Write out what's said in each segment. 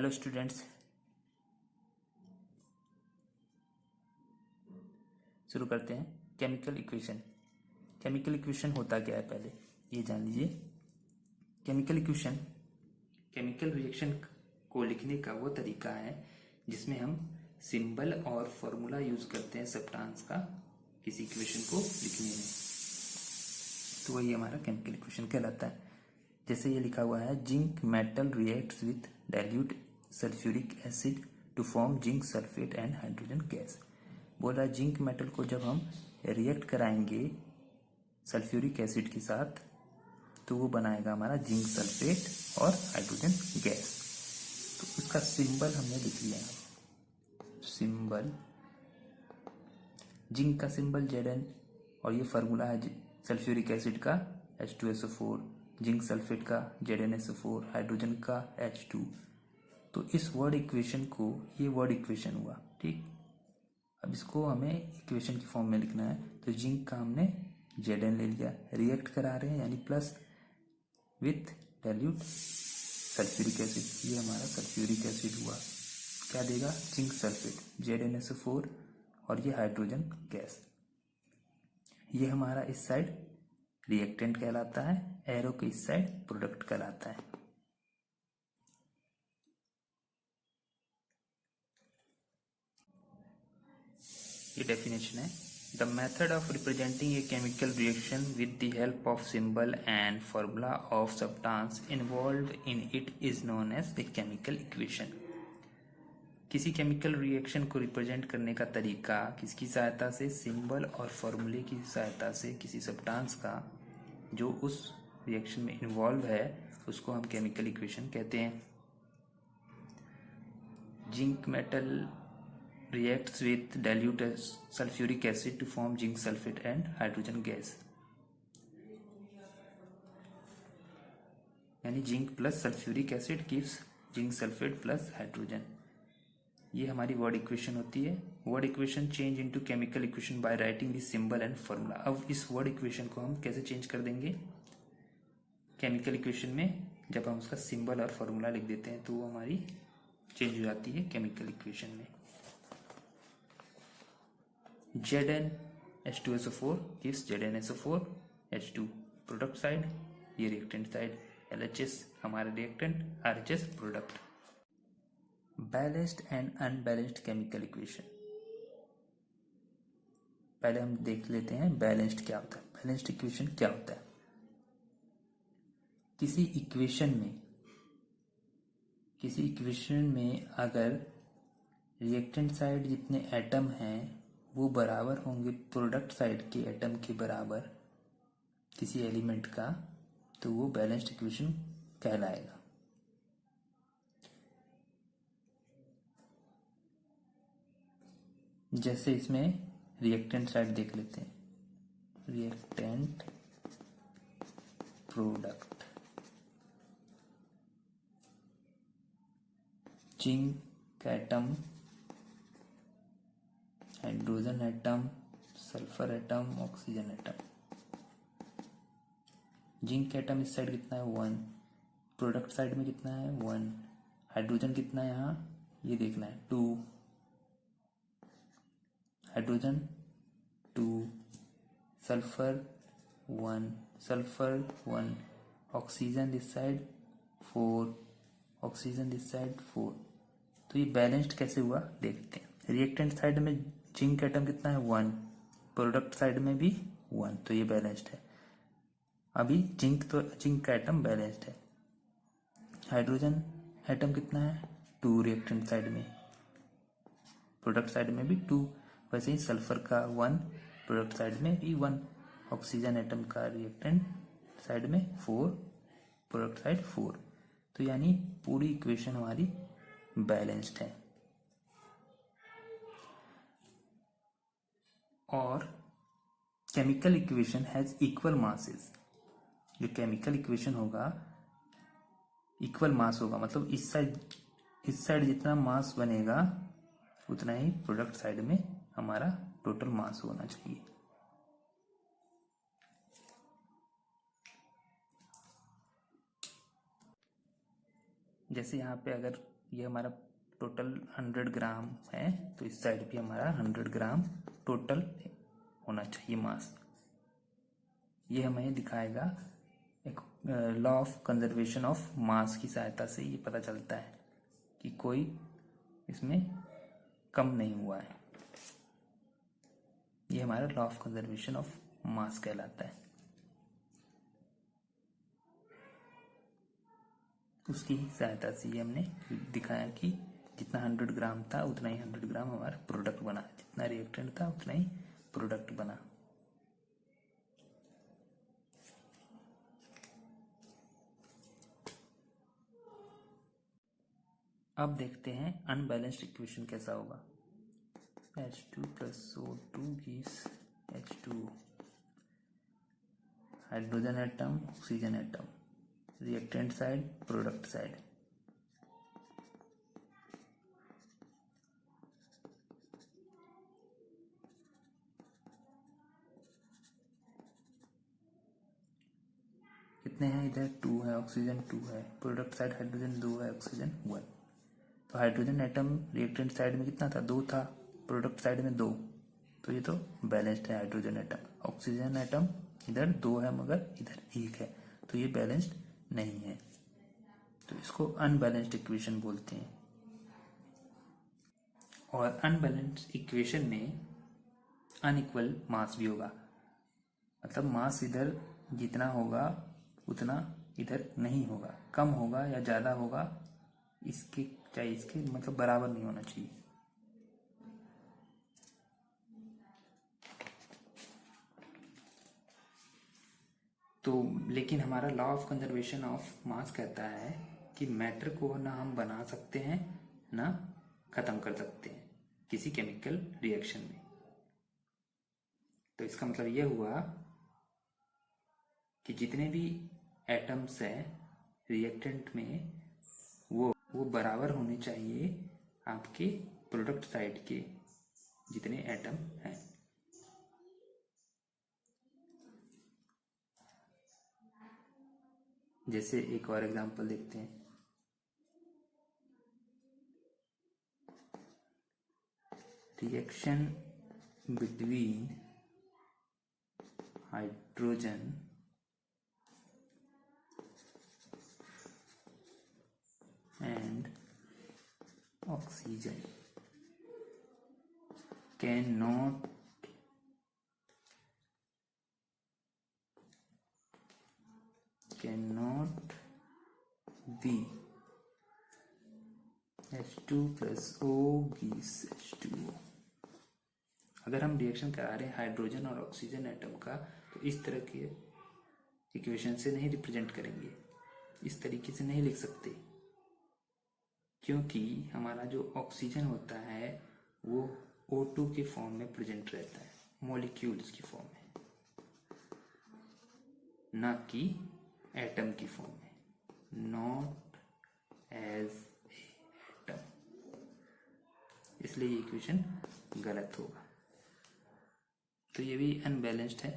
Hello students, शुरू करते हैं। Chemical equation. केमिकल इक्वेशन होता क्या है पहले ये जान लीजिए। केमिकल इक्वेशन केमिकल रिएक्शन को लिखने का वो तरीका है जिसमें हम सिंबल और फॉर्मूला यूज करते हैं सब्सटेंस का किसी इक्वेशन को लिखने में, तो वही हमारा केमिकल इक्वेशन कहलाता है। जैसे ये लिखा हुआ है, zinc metal reacts with dilute sulphuric acid to form zinc sulphate and hydrogen gas. बोल रहा है जिंक मेटल को जब हम रिएक्ट कराएंगे सल्फ्यूरिक एसिड के साथ तो वो बनाएगा हमारा जिंक सल्फेट और हाइड्रोजन गैस। तो उसका सिंबल हमने लिख लिया है। सिंबल जिंक का सिंबल Zn और ये फार्मूला है सल्फ्यूरिक एसिड का H2SO4, जिंक सल्फेट का ZnSO4, हाइड्रोजन का H2। तो इस वर्ड इक्वेशन को, ये वर्ड इक्वेशन हुआ, ठीक। अब इसको हमें इक्वेशन की फॉर्म में लिखना है, तो जिंक का हमने Zn ले लिया, रिएक्ट करा रहे हैं यानी plus with dilute sulphuric acid, ये हमारा सल्फ्यूरिक एसिड हुआ, क्या देगा जिंक सल्फेट ZnSO4 और ये हाइड्रोजन गैस। ये हमारा इस साइड रिएक्टेंट कहलाता है, एरो के इस साइड प्रोडक्ट कहलाता है। ये डेफिनेशन है, the method of representing a chemical reaction with the help of symbol and formula of substance involved in it is known as the chemical equation. किसी chemical reaction को represent करने का तरीका किसकी सहायता से, सिंबल और फॉर्मूले की सहायता से किसी सब्सटेंस का जो उस रिएक्शन में इन्वॉल्व है उसको हम केमिकल इक्वेशन कहते हैं। Zinc metal reacts with dilute sulfuric acid to form zinc sulfate and hydrogen gas, यानी zinc plus sulphuric acid gives zinc sulphate plus hydrogen. ये हमारी वर्ड इक्वेशन होती है। Word equation change into chemical equation by writing the symbol and formula. अब इस word equation को हम कैसे चेंज कर देंगे केमिकल इक्वेशन में, जब हम उसका सिंबल और फॉर्मूला लिख देते हैं तो वो हमारी चेंज हो जाती है केमिकल इक्वेशन में। Zn H2SO4 gives ZnSO4 H2 product side, ये रिएक्टेंट साइड LHS हमारा reactant, RHS product. Balanced and unbalanced chemical equation. पहले हम देख लेते हैं बैलेंस्ड क्या होता है। बैलेंस्ड इक्वेशन क्या होता है, किसी इक्वेशन में अगर रिएक्टेंट साइड जितने एटम हैं वो बराबर होंगे प्रोडक्ट साइड के एटम के बराबर किसी एलिमेंट का, तो वो बैलेंस्ड इक्वेशन कहलाएगा। जैसे इसमें रिएक्टेंट साइड देख लेते हैं, reactant product, zinc atom, hydrogen atom, sulphur atom, oxygen atom. Zinc atom इस साइड कितना है 1, प्रोडक्ट साइड में कितना है 1, हाइड्रोजन कितना है यहाँ ये देखना है 2, hydrogen 2, sulphur 1, oxygen this side 4, oxygen this side 4। तो ये बैलेंस्ड कैसे हुआ देखते हैं। रिएक्टेंट साइड में जिंक एटम कितना है 1, प्रोडक्ट साइड में भी 1, तो ये बैलेंस्ड है। अभी जिंक का एटम बैलेंस्ड है। हाइड्रोजन एटम कितना है 2 रिएक्टेंट साइड में, प्रोडक्ट साइड में भी 2, वैसे ही सल्फर का 1, प्रोडक्ट साइड में भी 1, ऑक्सीजन एटम का रिएक्टेंट साइड में 4, प्रोडक्ट साइड 4। तो यानी पूरी इक्वेशन हमारी बैलेंस्ड है। और chemical equation has equal masses. जो केमिकल इक्वेशन होगा इक्वल मास होगा, मतलब इस साइड जितना मास बनेगा उतना ही प्रोडक्ट साइड में हमारा टोटल मास होना चाहिए। जैसे यहाँ पे अगर ये हमारा टोटल 100 ग्राम है, तो इस साइड भी हमारा 100 ग्राम टोटल होना चाहिए मास। ये हमें दिखाएगा एक law of conservation of mass की सहायता से ये पता चलता है कि कोई इसमें कम नहीं हुआ है। ये हमारा law of conservation of mass कहलाता है। उसकी सहायता से ये हमने दिखाया कि जितना 100 ग्राम था उतना ही 100 ग्राम हमारा प्रोडक्ट बना, जितना रिएक्टेंट था उतना ही प्रोडक्ट बना। अब देखते हैं अनबैलेंस्ड इक्वेशन कैसा होगा। H2 plus O2 gives H2O, hydrogen atom, oxygen atom, reactant side, product side. कितने हैं इधर? 2 है, ऑक्सीजन 2 है, प्रोडक्ट साइड हाइड्रोजन 2 है, ऑक्सीजन 1। तो हाइड्रोजन एटम रिएक्टेंट साइड में कितना था? 2 था, प्रोडक्ट साइड में 2, तो ये तो बैलेंस्ड है हाइड्रोजन एटम। ऑक्सीजन एटम इधर 2 है मगर इधर 1 है, तो ये बैलेंस्ड नहीं है, तो इसको अनबैलेंस्ड इक्वेशन बोलते हैं। और अनबैलेंस्ड इक्वेशन में अनइक्वल मास भी होगा, मतलब मास इधर जितना होगा उतना इधर नहीं होगा, कम होगा या ज्यादा होगा, इसके चाहे इसके मतलब बराबर नहीं होना चाहिए। तो लेकिन हमारा law of conservation of mass कहता है कि मैटर को ना हम बना सकते हैं ना खत्म कर सकते हैं किसी केमिकल रिएक्शन में। तो इसका मतलब यह हुआ कि जितने भी एटम्स हैं रिएक्टेंट में वो बराबर होने चाहिए आपके प्रोडक्ट साइड के जितने एटम हैं। जैसे एक और एग्जांपल देखते हैं। Reaction between hydrogen and oxygen cannot be H2 plus O gives H2O। अगर हम रिएक्शन करा रहे हैं हाइड्रोजन और ऑक्सीजन एटम का, तो इस तरह के इक्वेशन से नहीं रिप्रेजेंट करेंगे, इस तरीके से नहीं लिख सकते, क्योंकि हमारा जो ऑक्सीजन होता है वो O2 के फॉर्म में प्रेजेंट रहता है, मॉलिक्यूल्स की फॉर्म में, ना कि एटम की फॉर्म में, नॉट एज एटम। इसलिए ये इक्वेशन गलत होगा, तो ये भी अनबैलेंस्ड है।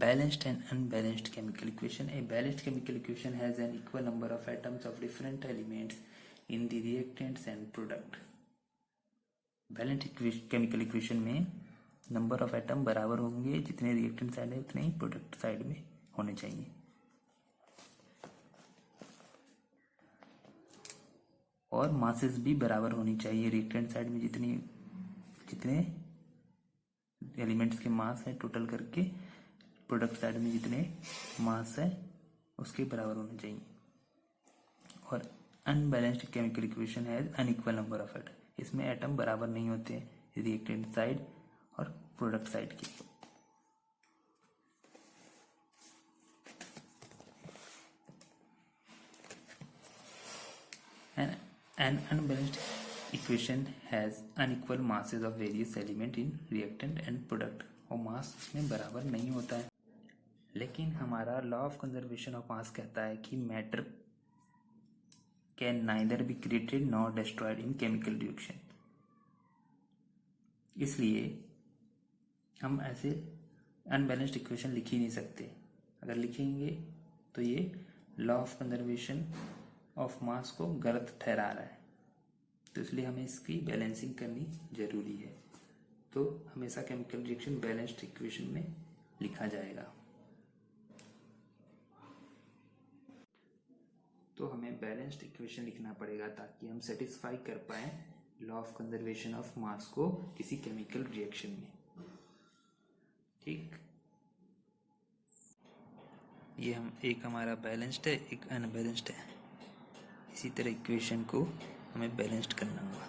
Balanced and unbalanced chemical equation. A balanced chemical equation has an equal number of atoms of different elements in the reactants and product. Balanced chemical equation में number of atom बराबर होंगे, जितने रिएक्टेंट साइड है उतने ही product side में होने चाहिए। और मासेस भी बराबर होनी चाहिए, रिएक्टेंट साइड में जितने एलिमेंट्स के मास है टोटल करके प्रोडक्ट साइड में जितने मास है उसके बराबर होने चाहिए। और अनबैलेंस्ड केमिकल इक्वेशन है अनइक्वल नंबर ऑफ एटम, इसमें एटम बराबर नहीं होते रिएक्टेंट साइड और प्रोडक्ट साइड के। An unbalanced equation has unequal masses of various elements in reactant and product. और मास इसमें बराबर नहीं होता है। लेकिन हमारा law of conservation of mass कहता है कि matter can neither be created nor destroyed in chemical reaction. इसलिए हम ऐसे अनबैलेंस्ड इक्वेशन लिख ही नहीं सकते। अगर लिखेंगे तो ये law of conservation of mass को गलत ठहरा रहा है। तो इसलिए हमें इसकी बैलेंसिंग करनी जरूरी है। तो हमेशा केमिकल रिएक्शन बैलेंस्ड इक्वेशन में लिखा जाएगा। तो हमें बैलेंस्ड इक्वेशन लिखना पड़ेगा ताकि हम सेटिस्फाई कर पाए law of conservation of mass को किसी केमिकल रिएक्शन में। ठीक, ये एक हमारा बैलेंस्ड है, एक अनबैलेंस्ड है। इसी तरह इक्वेशन को हमें बैलेंस्ड करना होगा।